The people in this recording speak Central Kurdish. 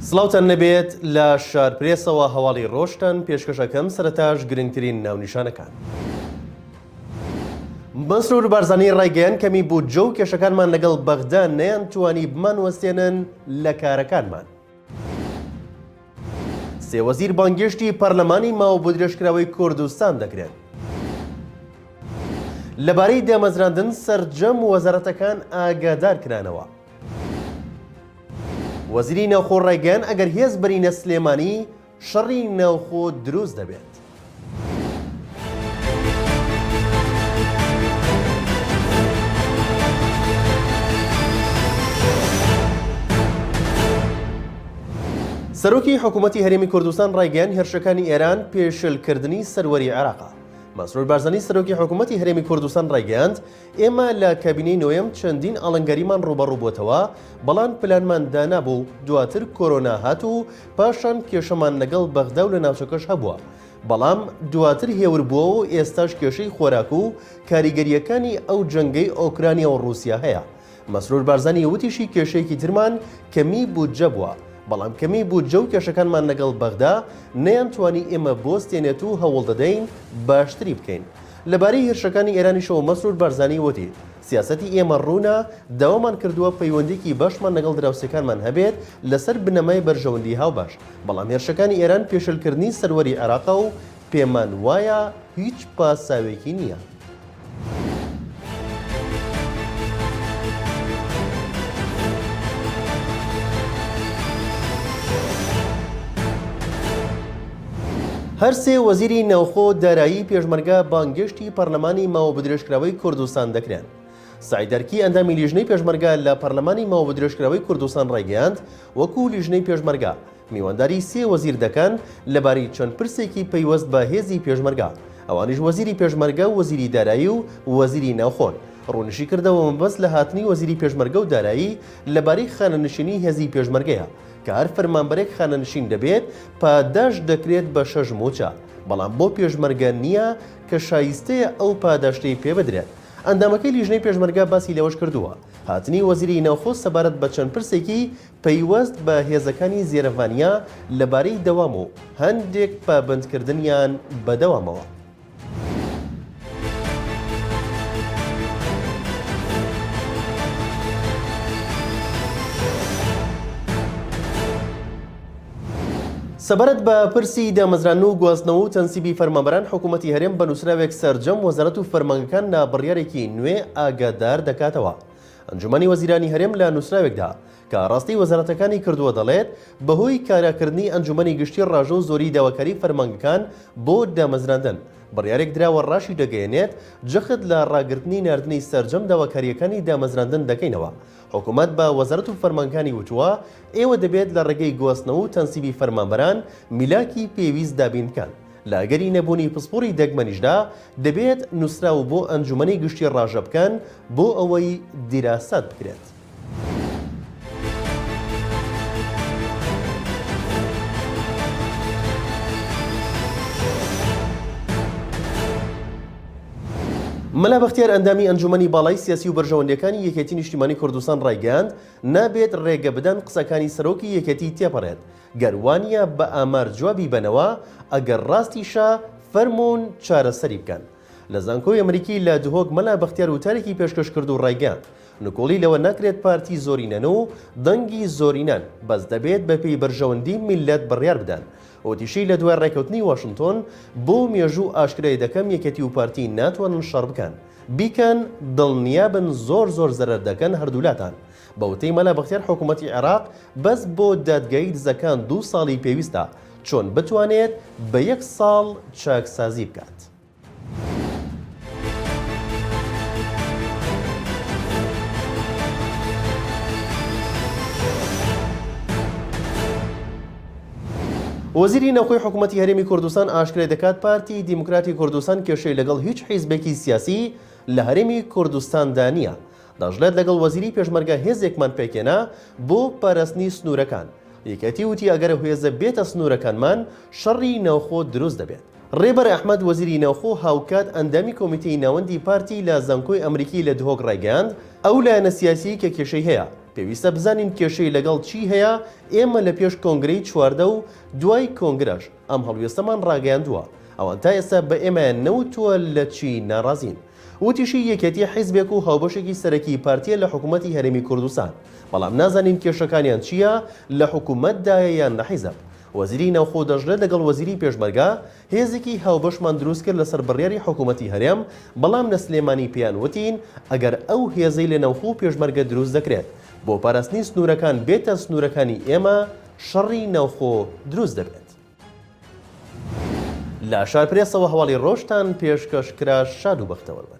سڵاوتان نەبێت لە شارپرێسەوە هەواڵی ڕۆشتن پێشکەشەکەم سەرەتاش گرنگترین ناونیشانەکان. مەسرور بارزانی ڕایگەیان کەمی بودجە و کێشەکانمان لەگەڵ بەغدا نەیانتوانی بمانوەستێنن لە کارەکانمان. سێ وەزیر بانگێشتی پەرلەمانی ماوە بۆ درێژکراوەی کوردستان دەکرێن. لەبارەی دامەزراندن سەرجەم وەزارەتەکان ئاگادار کرانەوە. وەزیری ناوخۆ ڕایگەیان ئەگەر هێز بەرینە سلێمانی شەڕی ناوخۆ دروست دەبێت. سەرۆکی حکوومەتی هەرێمی کوردستان ڕایگەیان هێرشەکانی ئێران پێشلکردنی سەروەری عێراقە. مەسرور بارزانی سەرۆکی حکوومەتی هەرێمی کوردستان ڕایگەیاند ئێمە لە کابینەی نوێم چەندین ئاڵنگەریمان ڕوبەڕوو بۆتەوە، بەڵام پلانمان دانابوو دواتر کۆرۆنا هات و پاشان کێشەمان لەگەڵ بەغدا و لە ناوچەکەش هەبووە، بەڵام دواتر هێور بووە و ئێستاش کێشەی خۆراک و کاریگەریەکانی ئەو جەنگەی ئۆکرانیا و رووسیا هەیە. مەسرور بارزانی وتیشی کێشەیەکی ترمان کەمی بودجە بووە، بەڵام کەمی بودجە و کێشەکانمان لەگەڵ بەغدا نەیانتوانی ئێمە بۆستێنێت و هەوڵ دەدەین باشتری بکەین. لەبارەی هێرشەکانی ئێرانیشەوە مەسرور بارزانی وتی سیاسەتی ئێمە ڕوونا داوامان کردووە پەیوەندێکی باشمان لەگەڵ دراوسەکانمان هەبێت لەسەر بنەمای بەرژەوەندی هاوباش، بەڵام هێرشەکانی ئێران پێشلکردنی سەروەری عێراقە و پێمان وایە هیچ پاساوێکی نییە. هەر سێ وەزیری ناوخۆ دارایی پێشمەرگە بانگێشتی پەرلەمانی ماوە بە درێژکراوەی کوردستان دەکرێن. سعید دەرکی ئەندامی لیژنەی پێشمەرگە لە پەرلەمانی ماوە بە درێژکراوەی کوردستان ڕایگەیاند وەکو لیژنەی پێشمەرگە میوانداری سێ وەزیر دەکەن لەبارەی چەند پرسێکی پەیوەست بە هێزی پێشمەرگە، ئەوانیش وەزیری پێشمەرگە و وەزیری دارایی و وەزیری ناوخۆن. ڕوونشی کردەوە مەبەست لە هاتنی وەزیری پێشمەرگە و دارایی لەبارەی خانەنشینی هێزی پێشمەرگەیە کە هەر فەرمانبەرێک خانەنشین دەبێت پاداش دەکرێت بە 6 موچە، بەڵام بۆ پێشمەرگە نییە کە شایستەیە ئەو پاداشتەی پێ بدرێت. ئەندامەکەی لیژنەی پێشمەرگە باسی لەوەش کردووە هاتنی وەزیری ناوخۆ سەبارەت بە چەند پرسێکی پەیوەست بە هێزەکانی زێرەڤانیا لەبارەی دەوام و هەندێک پابەندکردنیان بەدەوامەوە. سەبارەت بە پرسی دامەزران و گواستنەوە و تەنسیبی فەرمانبەران حکوومەتی هەرێم بە نووسراوێک سەرجەم وەزارەت و فەرمانگەکان لە بڕیارێکی نوێ ئاگادار دەکاتەوە. ئەنجومەنی وەزیرانی هەرێم لە نووسراوێکدا کە ڕاستی وەزارەتەکانی کردووە دەڵێت بەهۆی کاراکردنی ئەنجومەنی گشتی ڕاژە و زۆری داواکاری فەرمانگەکان بۆ دامەزراندن بڕیارێک دراوە ڕاشی دەگەیەنێت جەخت لە ڕاگررتنی ناردنی سەرجەم داواکاریەکانی دامەزراندن دەکەینەوە. حکوومەت بە وەزارەت و فەرمانگەکانی وتووە ئێوە دەبێت لە ڕێگەی گواستنەوە و تەنسیبی فەرمانبەران میلاکی پێویست دابین بکەن. لە ئەگەری نەبوونی پسپۆری دەگمەنیشدا دەبێت نووسراو بۆ ئەنجومەنی گشتی ڕاژە بکەن بۆ ئەوەی دیراسەت بکرێت. مەلا بەختیار ئەندامی ئەنجومەنی باڵای سیاسی و بەرژەوەندەکانی یەکێتی نیشتیمانی کوردستان ڕایگەیاند نابێت ڕێگە بدەن قسەکانی سەرۆکی یەکێتی تێپەڕێت گەروانیە بە ئامار جوابی بنەوە ئەگەر ڕاستیشە فەرمونون چارەسەری بکەن. لە زانکۆی ئەمریکی لە دهۆک مەلا بەختیار وتارێکی پێشکەش کرد و ڕایگەیاند نکۆڵی لەوە ناکرێت پارتی زۆرینەن و دەنگی زۆرینەن بەس دەبێت بەپێی بەرژەوەندی میلەت بڕیار بدەن. ئۆتیشی لە دوای ڕێکەوتنی واشنگتۆن بۆ مێژوو ئاشکرای دەکەم یەکێتی و پارتی ناتوانن شەڕ بکەن بیکەن دڵنیابن زۆر زەرەر دەکەن هەردوولاتان. بەوتەی مەلا بەختیار حکوومەتی عێراق بەس بۆ دادگایی دزەکان 2 ساڵی پێویستە چۆن بتوانێت بە 1 ساڵ چاکسازی بکات. وەزیری ناوخۆی حکوومەتی هەرێمی کوردستان ئاشکرای دەکات پارتی دیموکراتی کوردستان کێشەی لەگەڵ هیچ حیزبێکی سیاسی لە هەرێمی کوردستاندا نییە. دەژڵێت لەگەڵ وەزیری پێشمەرگە هێزێکمان پێکێنا بۆ پاراستنی سنوورەکان. یەکەتی وتی ئەگەر هێزە بێتە سنوورەکانمان شەڕی ناوخۆ دروست دەبێت. ڕێبەر ئەحمەد وەزیری ناوخۆ هاوکات ئەندامی کۆمیتەی ناوەندی پارتی لە زانکۆی ئەمریکی لە دهۆک ڕایگەیاند ئەو لایەنە سیاسی کە کێشەی هەیە پێویستە بزانین کێشەی لەگەڵ چی هەیە. ئێمە لە پێش کۆنگرەی چواردە و دوای کۆنگرەش ئەم هەڵوێستەمان ڕاگەیاندووە. ئەوان تا ئێستا بە ئێمە نەوتووە لە چی ناڕازین. وتیشی یەکێتی حیزبێک و هاوبەشێکی سەرەکی پارتیە لە حکوومەتی هەرێمی کوردستان، بەڵام نازانین کێشەکانیان چییە لە حکوومەتدایە یان لە حیزب. وەزیری ناوخۆ دەژڵێت لەگەڵ وەزیری پێشمەرگا هێزێکی هاوبەشمان دروست کرد لەسەر بڕیاری حکوومەتی هەرێم، بەڵام نە سلێمانی پێیان وتین ئەگەر ئەو هێزەی لە ناوخۆ پێشمەرگە دروست دەکرێت بۆ پاراستنی سنوورەکان بێتە سنوورەکانی ئێمە، شەڕی ناوخۆ دروست دەبێت. لە شارپرێسەوە هەواڵی ڕۆژتان پێشکەشکرا. شاد و بەختەوەربە.